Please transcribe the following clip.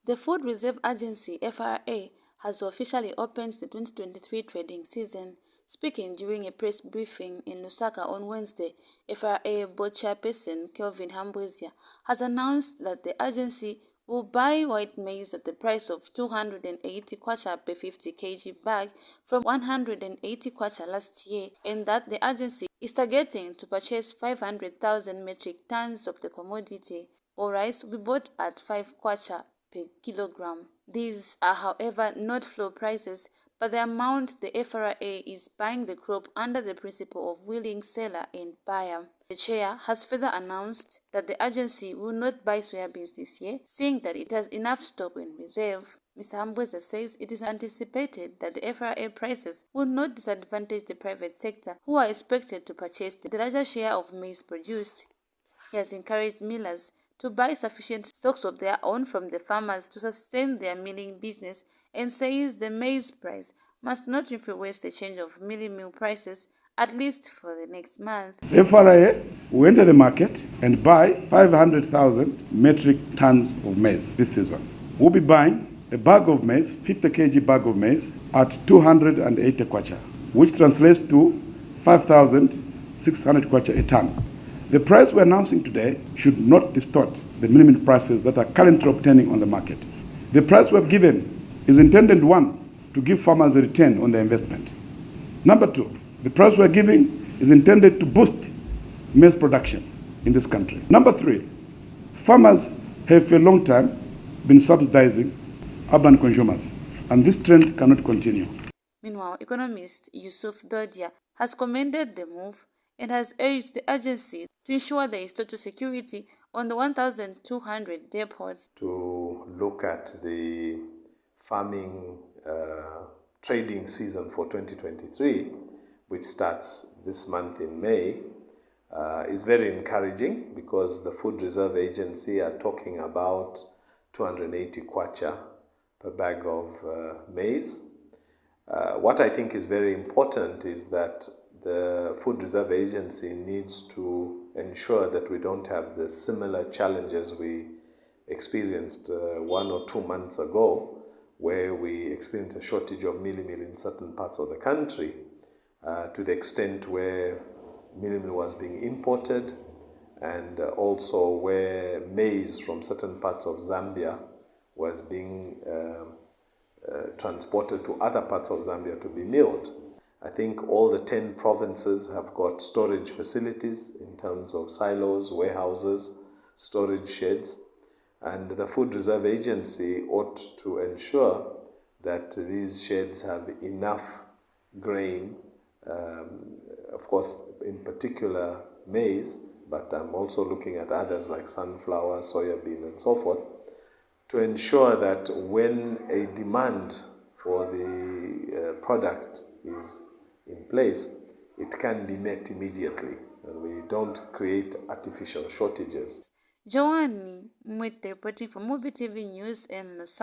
The Food Reserve Agency (FRA) has officially opened the 2023 trading season. Speaking during a press briefing in Lusaka on Wednesday, FRA board chairperson Kelvin Hambwezia has announced that the agency will buy white maize at the price of 280 kwacha per 50 kg bag from 180 kwacha last year, and that the agency is targeting to purchase 500,000 metric tons of the commodity. All rice will be bought at 5 kwacha per kilogram. These are, however, not floor prices, but the amount the FRA is buying the crop under the principle of willing seller and buyer. The chair has further announced that the agency will not buy soybeans this year, saying that it has enough stock in reserve. Mr. Hambweza says it is anticipated that the FRA prices will not disadvantage the private sector, who are expected to purchase the larger share of maize produced. He has encouraged millers to buy sufficient stocks of their own from the farmers to sustain their milling business, and says the maize price must not influence the change of milling mill prices, at least for the next month. The FRA will enter the market and buy 500,000 metric tons of maize this season. We'll be buying a bag of maize, 50 kg bag of maize, at 280 kwacha, which translates to 5,600 kwacha a ton. The price we're announcing today should not distort the minimum prices that are currently obtaining on the market. The price we've given is intended, one, to give farmers a return on their investment. Number two, the price we're giving is intended to boost maize production in this country. Number three, farmers have for a long time been subsidizing urban consumers, and this trend cannot continue. Meanwhile, economist Yusuf Dodia has commended the move and has urged the agency to ensure there is total security on the 1,200 depots. To look at the farming trading season for 2023, which starts this month in May, is very encouraging, because the Food Reserve Agency are talking about 280 kwacha per bag of maize. What I think is very important is that the Food Reserve Agency needs to ensure that we don't have the similar challenges we experienced 1 or 2 months ago, where we experienced a shortage of meal in certain parts of the country, to the extent where meal was being imported, and also where maize from certain parts of Zambia was being transported to other parts of Zambia to be milled. I think all the 10 provinces have got storage facilities in terms of silos, warehouses, storage sheds, and the Food Reserve Agency ought to ensure that these sheds have enough grain, of course, in particular maize, but I'm also looking at others like sunflower, soya bean, and so forth, to ensure that when a demand for the product is in place, it can be met immediately, and we don't create artificial shortages. Joanne Mwete reporting for Movie TV News in Lusaka.